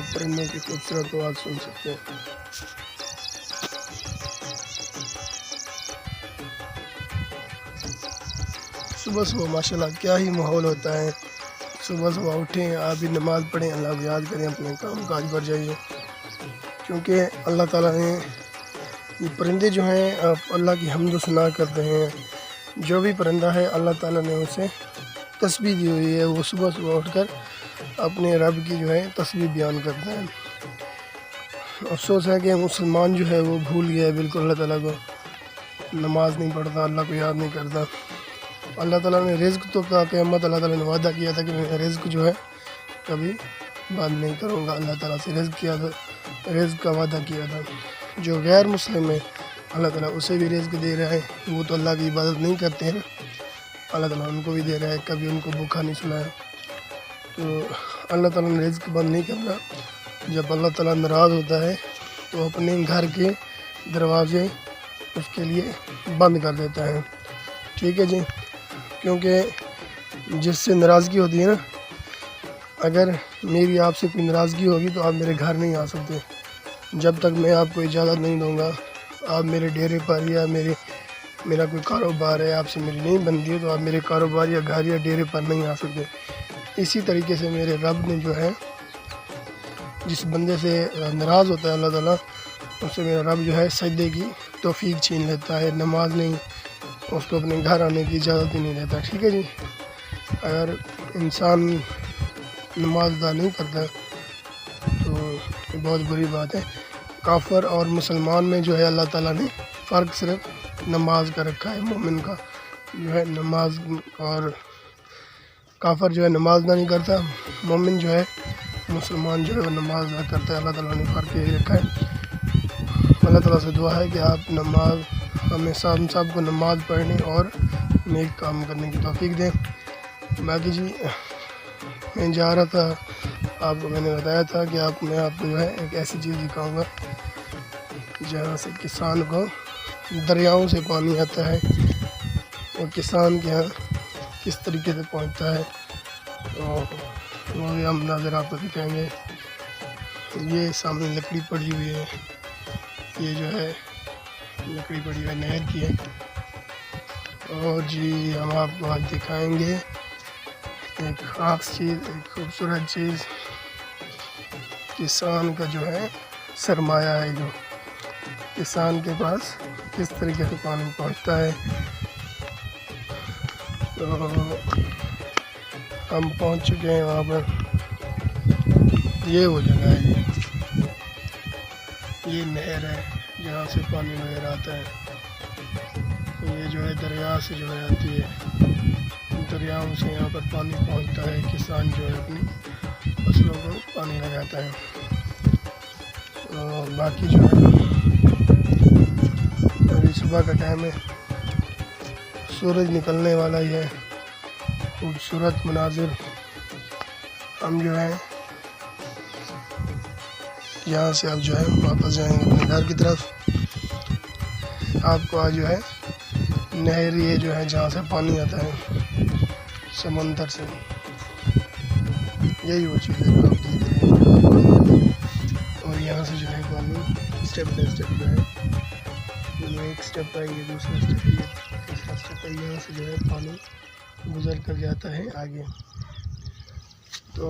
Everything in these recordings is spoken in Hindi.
आप परिंदों की खूबसूरत आवाज़ सुन सकते हैं। सुबह सुबह माशाल्लाह क्या ही माहौल होता है। सुबह सुबह उठें, आप भी नमाज़ पढ़ें, अल्लाह को याद करें, अपने काम काज पर जाइए, क्योंकि अल्लाह ताला ने ये परिंदे जो हैं अल्लाह की हम्द सना करते हैं। जो भी परिंदा है अल्लाह ताला ने उसे तस्बीह दी हुई है, वो सुबह सुबह उठकर अपने रब की जो है तस्बीह बयान करते हैं। अफसोस है कि मुसलमान जो है वो भूल गया है बिल्कुल अल्लाह ताला को, नमाज नहीं पढ़ता, अल्लाह को याद नहीं करता। अल्लाह ताला ने रिज़्क़ तो का क़यामत अल्लाह ताला ने वादा किया था कि मैं रिज़्क़ जो है कभी बंद नहीं करूँगा। अल्लाह ताला से रिज़्क़ का वादा किया था। जो गैर मुस्लिम है अल्लाह ताला उसे भी रिज़्क़ दे रहा है, वो तो अल्लाह की इबादत नहीं करते हैं, अल्लाह ताला उनको भी दे रहा है, कभी उनको भूखा नहीं सुनाया। तो अल्लाह ताला ने रिज़्क़ बंद नहीं करना। जब अल्लाह ताला नाराज़ होता है तो अपने घर के दरवाज़े उसके लिए बंद कर देता है। ठीक है जी, क्योंकि जिससे नाराज़गी होती है ना, अगर मेरी आपसे कोई नाराज़गी होगी तो आप मेरे घर नहीं आ सकते। जब तक मैं आपको इजाज़त नहीं दूँगा, आप मेरे डेरे पर या मेरा कोई कारोबार है, आपसे मेरी नहीं बनती है, तो आप मेरे कारोबार या घर या डेरे पर नहीं आ सकते। इसी तरीके से मेरे रब ने जो है, जिस बंदे से नाराज़ होता है अल्लाह ताला, उससे मेरा रब जो है सजदे की तौफीक छीन लेता है, नमाज नहीं, उसको अपने घर आने की इजाज़त ही नहीं देता। ठीक है जी, अगर इंसान नमाज अदा नहीं करता तो ये बहुत बुरी बात है। काफ़र और मुसलमान में जो है अल्लाह ताला ने फ़र्क सिर्फ नमाज का रखा है। मोमिन का जो है नमाज, और काफ़र जो है नमाज अदा नहीं करता, मोमिन जो है मुसलमान जो है वो नमाज अदा करता है। अल्लाह ताला ने फ़र्क यही रखा है। अल्लाह ताला से दुआ है कि आप नमाज हमें सब को नमाज पढ़ने और नेक काम करने की तौफीक दें। बाकी जी मैं जा रहा था, आपको मैंने बताया था कि मैं आपको जो है एक ऐसी चीज़ दिखाऊंगा जहाँ से किसान को दरियाओं से पानी आता है और किसान के यहाँ किस तरीके से पहुँचता है, तो वो भी हम नज़र आपको दिखाएंगे। ये सामने लकड़ी पड़ी हुई है, ये जो है लकड़ी पड़ी हुई नहर की है। और जी हम आपको आज दिखाएंगे एक ख़ास चीज़, एक खूबसूरत चीज़, किसान का जो है सरमाया है, जो किसान के पास किस तरीके से पानी पहुंचता है। तो हम पहुंच चुके हैं वहाँ पर। ये वो जगह है, ये नहर है जहाँ से पानी वगैरह आता है। तो ये जो है दरिया से जो है आती है, दरियाओं से यहाँ पर पानी पहुँचता है। किसान जो है अपनी फसलों को पानी लगाता है। और बाकी जो है अभी सुबह का टाइम है, सूरज निकलने वाला ही है। खूबसूरत मनाजिर। हम जो है यहाँ से अब जो है वापस जाएंगे अपने घर की तरफ। आपको आज जो है नहर ये जो है जहाँ से पानी आता है समंदर से, यही वो चीज़ है जो आप देख रहे हैं। और यहाँ से जो है पानी स्टेप बाई स्टेप जो है, ये एक स्टेप है, ये दूसरा स्टेप है, ये तीसरा स्टेप है, यहाँ से जो है पानी गुजर कर जाता है आगे। तो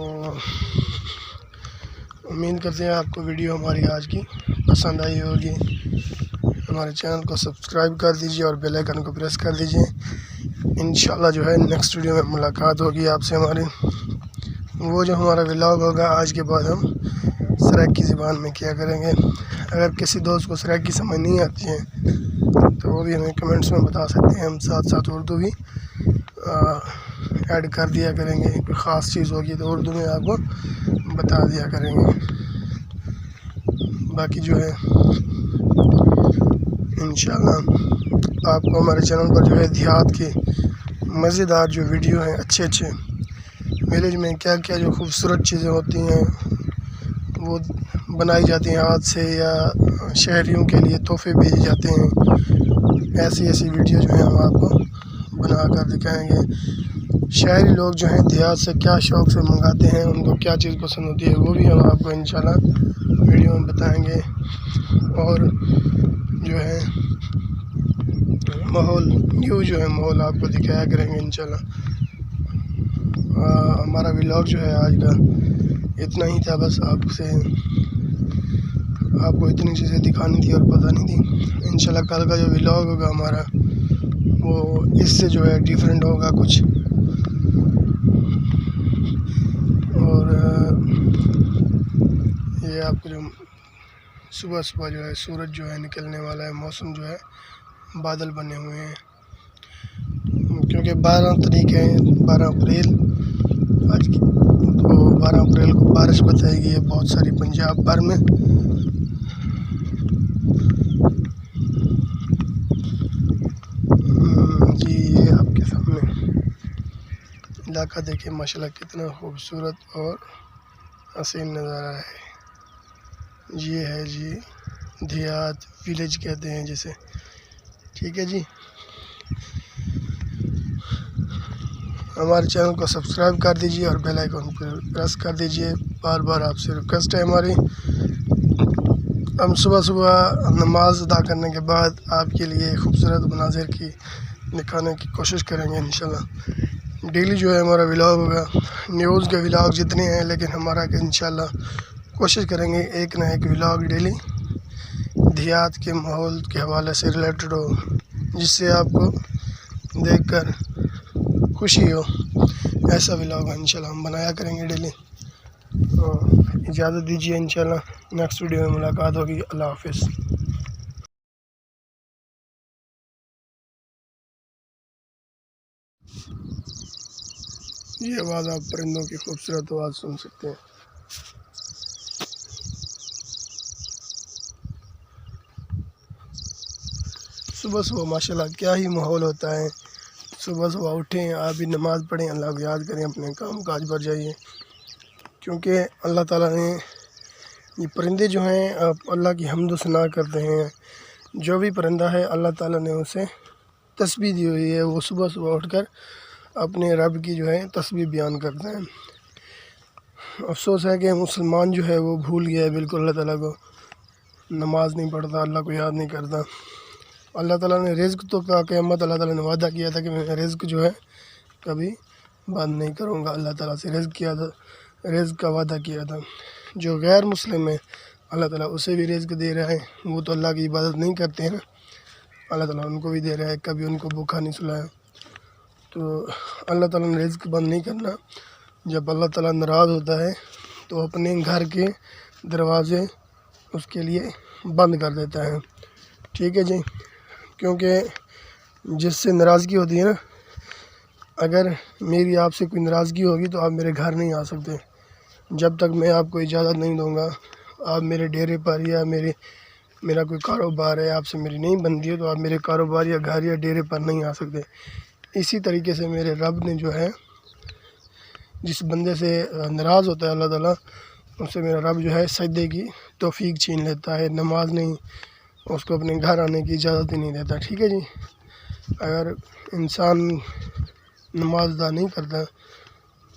उम्मीद करते हैं आपको वीडियो हमारी आज की पसंद आई होगी। हमारे चैनल को सब्सक्राइब कर दीजिए और बेल आइकन को प्रेस कर दीजिए। इंशाल्लाह जो है नेक्स्ट वीडियो में मुलाकात होगी आपसे हमारी। वो जो हमारा व्लॉग होगा आज के बाद हम सराइकी ज़बान में किया करेंगे। अगर किसी दोस्त को सराइकी समझ नहीं आती है तो वो भी हमें कमेंट्स में बता सकते हैं, हम साथ साथ उर्दू भी ऐड कर दिया करेंगे। कोई ख़ास चीज़ होगी तो उर्दू में आपको बता दिया करेंगे। बाकी जो है इंशाल्लाह आपको हमारे चैनल पर जो है देहात के मज़ेदार जो वीडियो हैं, अच्छे अच्छे विलेज में क्या क्या जो खूबसूरत चीज़ें होती हैं वो बनाई जाती हैं हाथ से, या शहरियों के लिए तोहफे भेजे जाते हैं। ऐसी ऐसी वीडियो जो है हम आपको बना कर दिखाएँगे। शहरी लोग जो हैं देहात से क्या शौक़ से मंगाते हैं, उनको क्या चीज़ पसंद होती है, वो भी हम आपको इंशाल्लाह वीडियो में बताएंगे। और जो है माहौल न्यू जो है माहौल आपको दिखाया करेंगे इंशाल्लाह। हमारा व्लॉग जो है आज का इतना ही था, बस आपको इतनी चीज़ें दिखानी थी और पता नहीं थी। इंशाल्लाह कल का जो व्लॉग होगा हमारा वो इससे जो है डिफरेंट होगा कुछ। और ये आपको जो सुबह सुबह जो है सूरज जो है निकलने वाला है, मौसम जो है बादल बने हुए हैं, क्योंकि 12 तारीख है, 12 अप्रैल आज की, तो 12 अप्रैल को बारिश बताएगी है बहुत सारी पंजाब भर में। जी ये आपके सामने इलाका देखिए माशाल्लाह कितना खूबसूरत और हसीन नज़ारा है। ये है जी देहात, विलेज कहते हैं जिसे। ठीक है जी, हमारे चैनल को सब्सक्राइब कर दीजिए और बेल आइकन पर प्रेस कर दीजिए। बार बार आपसे रिक्वेस्ट है हमारी। हम सुबह सुबह नमाज अदा करने के बाद आपके लिए खूबसूरत मनाजिर की दिखाने की कोशिश करेंगे इंशाल्लाह। डेली जो है हमारा व्लॉग होगा, न्यूज़ के व्लॉग जितने हैं, लेकिन हमारा इंशाल्लाह कोशिश करेंगे एक ना एक व्लॉग डेली देहात के माहौल के हवाले से रिलेटेड हो, जिससे आपको देखकर खुशी हो। ऐसा व्लॉग इंशाल्लाह हम बनाया करेंगे डेली। तो इजाज़त दीजिए, इंशाल्लाह नेक्स्ट वीडियो में मुलाकात होगी। अल्लाह हाफ़िज़। ये आवाज़ आप परिंदों की खूबसूरत आवाज़ सुन सकते हैं। सुबह सुबह माशाल्लाह क्या ही माहौल होता है। सुबह सुबह उठें, आप भी नमाज़ पढ़ें, अल्लाह को याद करें, अपने काम काज पर जाइए, क्योंकि अल्लाह ताला ने ये परिंदे जो हैं अल्लाह की हम्द सना करते हैं। जो भी परिंदा है अल्लाह ताला ने उसे तस्बीह दी हुई है, वो सुबह सुबह उठकर अपने रब की जो है तस्बीह बयान करते हैं। अफसोस है कि मुसलमान जो है वो भूल गया है बिल्कुल अल्लाह ताला को, नमाज नहीं पढ़ता, अल्लाह को याद नहीं करता। अल्लाह ताला ने रिज़्क़ तो का क़यामत अल्लाह ताला ने वादा किया था कि मैं रिज़्क़ जो है कभी बंद नहीं करूँगा। अल्लाह ताला से रिज़्क़ का वादा किया था। जो गैर मुस्लिम है अल्लाह ताला उसे भी रिज़्क़ दे रहा है, वो तो अल्लाह की इबादत नहीं करते हैं, अल्लाह ताला उनको भी दे रहा है, कभी उनको भूखा नहीं सुलाया। तो अल्लाह ताला ने रिज़्क़ बंद नहीं करना। जब अल्लाह ताला नाराज़ होता है तो अपने घर के दरवाज़े उसके लिए बंद कर देता है। ठीक है जी, क्योंकि जिससे नाराज़गी होती है ना, अगर मेरी आपसे कोई नाराज़गी होगी तो आप मेरे घर नहीं आ सकते। जब तक मैं आपको इजाज़त नहीं दूँगा, आप मेरे डेरे पर या मेरा कोई कारोबार है आपसे मेरी नहीं बनती है, तो आप मेरे कारोबार या घर या डेरे पर नहीं आ सकते। इसी तरीके से मेरे रब ने जो है जिस बंदे से नाराज़ होता है अल्लाह ताला, उससे मेरा रब जो है सजदे की तौफीक छीन लेता है, नमाज नहीं, उसको अपने घर आने की इजाज़त ही नहीं देता। ठीक है जी, अगर इंसान नमाज अदा नहीं करता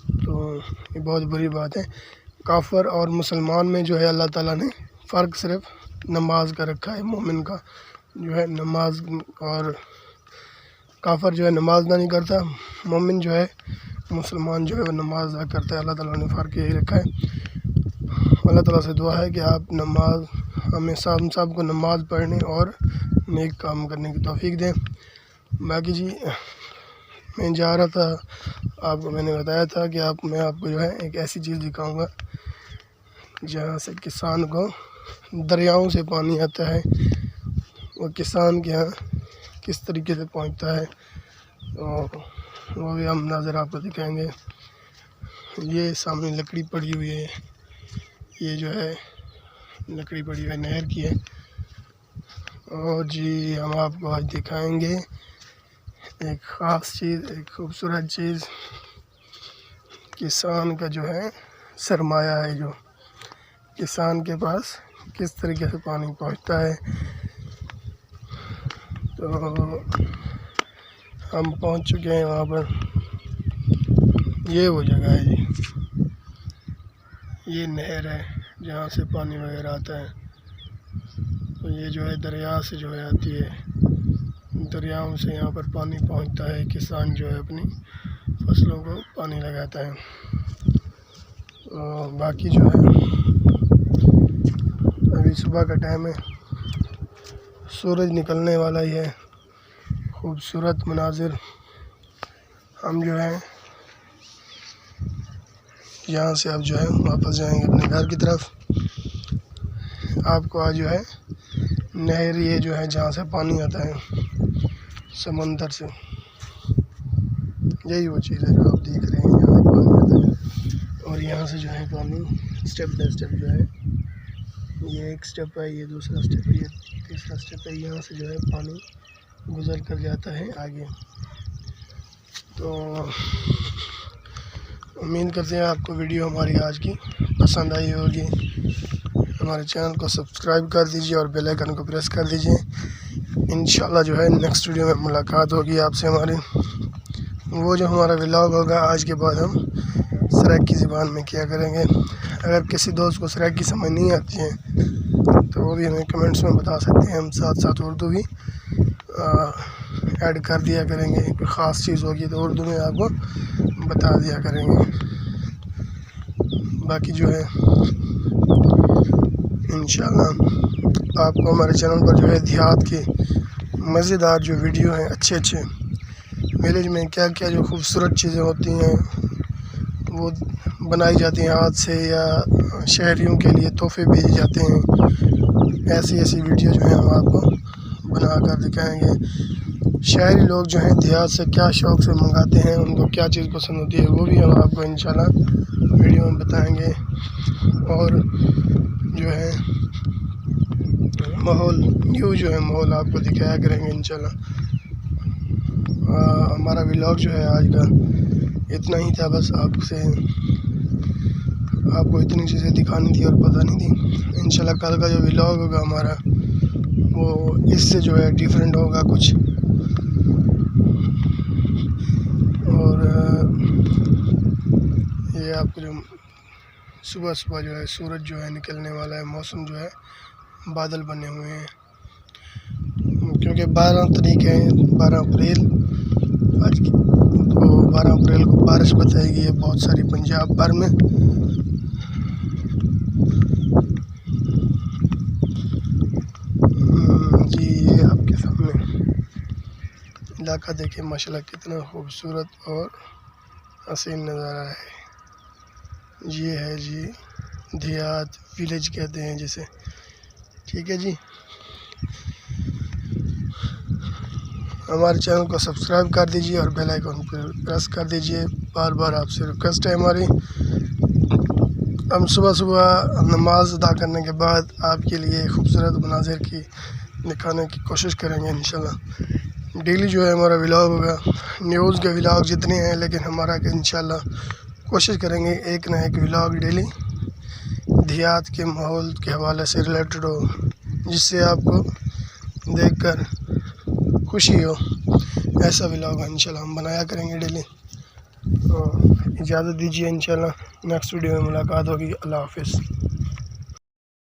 तो ये बहुत बुरी बात है। काफ़र और मुसलमान में जो है अल्लाह ताला ने फ़र्क सिर्फ नमाज का रखा है। मोमिन का जो है नमाज, और काफ़र जो है नमाज अदा नहीं करता, मोमिन जो है मुसलमान जो है वो नमाज अदा करता है। अल्लाह ताला ने फ़र्क यही रखा है। अल्लाह ताला से दुआ है कि आप हमें सबको नमाज़ पढ़ने और नेक काम करने की तौफीक दें। बाकी जी मैं जा रहा था, आपको मैंने बताया था कि मैं आपको जो है एक ऐसी चीज़ दिखाऊंगा जहाँ से किसान को दरियाओं से पानी आता है, वो किसान के यहाँ किस तरीके से पहुँचता है, और वो भी हम नज़र आपको दिखाएंगे। ये सामने लकड़ी पड़ी हुई है, ये जो है लकड़ी पड़ी हुई नहर की है। और जी हम आपको आज दिखाएंगे एक ख़ास चीज़, एक खूबसूरत चीज़, किसान का जो है सरमाया है, जो किसान के पास किस तरीके से पानी पहुंचता है। तो हम पहुंच चुके हैं वहाँ पर। ये वो जगह है जी, ये नहर है जहाँ से पानी वगैरह आता है। तो ये जो है दरिया से जो है आती है, दरियाओं से यहाँ पर पानी पहुँचता है, किसान जो है अपनी फसलों को पानी लगाता है। और बाकी जो है अभी सुबह का टाइम है, सूरज निकलने वाला ही है। खूबसूरत मनाजिर। हम जो है यहाँ से अब जो है वापस जाएंगे अपने घर की तरफ। आपको आज जो है नहर ये जो है जहाँ से पानी आता है समंदर से, यही वो चीज़ है जो आप देख रहे हैं, यहाँ से पानी आता है। और यहाँ से जो है पानी स्टेप बाय स्टेप जो है, ये एक स्टेप है, ये दूसरा स्टेप है, ये तीसरा स्टेप है, यहाँ से जो है पानी गुज़र कर जाता है आगे। तो उम्मीद करते हैं आपको वीडियो हमारी आज की पसंद आई होगी। हमारे चैनल को सब्सक्राइब कर दीजिए और बेल आइकन को प्रेस कर दीजिए। इंशाल्लाह जो है नेक्स्ट वीडियो में मुलाकात होगी आपसे हमारी। वो जो हमारा व्लॉग होगा आज के बाद हम सराइकी ज़बान में किया करेंगे। अगर किसी दोस्त को सराइकी समझ नहीं आती है तो वो भी हमें कमेंट्स में बता सकते हैं, हम साथ साथ उर्दू भी ऐड कर दिया करेंगे। कोई ख़ास चीज़ होगी तो उर्दू में आपको बता दिया करेंगे। बाकी जो है इंशाल्लाह आपको हमारे चैनल पर जो है देहात के मज़ेदार जो वीडियो हैं, अच्छे विलेज में क्या क्या जो खूबसूरत चीज़ें होती हैं वो बनाई जाती हैं हाथ से, या शहरियों के लिए तोहफे भेजे जाते हैं, ऐसी वीडियो जो है हम आपको बना कर दिखाएँगे। शहरी लोग जो हैं देहात से क्या शौक़ से मंगाते हैं, उनको क्या चीज़ पसंद होती है, वो भी हम आपको इंशाल्लाह वीडियो में बताएंगे। और जो है माहौल न्यू जो है माहौल आपको दिखाया करेंगे इंशाल्लाह। हमारा व्लॉग जो है आज का इतना ही था, बस आपको इतनी चीज़ें दिखानी थी और बतानी थी। इंशाल्लाह कल का जो व्लॉग होगा हमारा वो इससे जो है डिफरेंट होगा कुछ। और ये आपको जो सुबह जो है सूरज जो है निकलने वाला है, मौसम जो है बादल बने हुए हैं, क्योंकि 12 तारीख है, 12 अप्रैल आज की, तो 12 अप्रैल को बारिश बताएगी है बहुत सारी पंजाब भर में। जी ये आपके सामने इलाका देखें माशाल्लाह कितना खूबसूरत और हसीन नज़ारा है। ये है जी देहात, विलेज कहते हैं जिसे। ठीक है जी, हमारे चैनल को सब्सक्राइब कर दीजिए और बेल आइकन पर प्रेस कर दीजिए। बार आपसे रिक्वेस्ट है हमारी। हम सुबह नमाज अदा करने के बाद आपके लिए खूबसूरत मनाजिर की दिखाने की कोशिश करेंगे इंशाल्लाह। डेली जो है हमारा व्लॉग होगा, न्यूज़ के व्लॉग जितने हैं, लेकिन हमारा इंशाल्लाह कोशिश करेंगे एक ना एक व्लॉग डेली देहात के माहौल के हवाले से रिलेटेड हो, जिससे आपको देखकर खुशी हो। ऐसा व्लॉग इंशाल्लाह हम बनाया करेंगे डेली। तो इजाज़त दीजिए, इंशाल्लाह नेक्स्ट वीडियो में मुलाकात होगी। अल्लाह हाफ़िज़।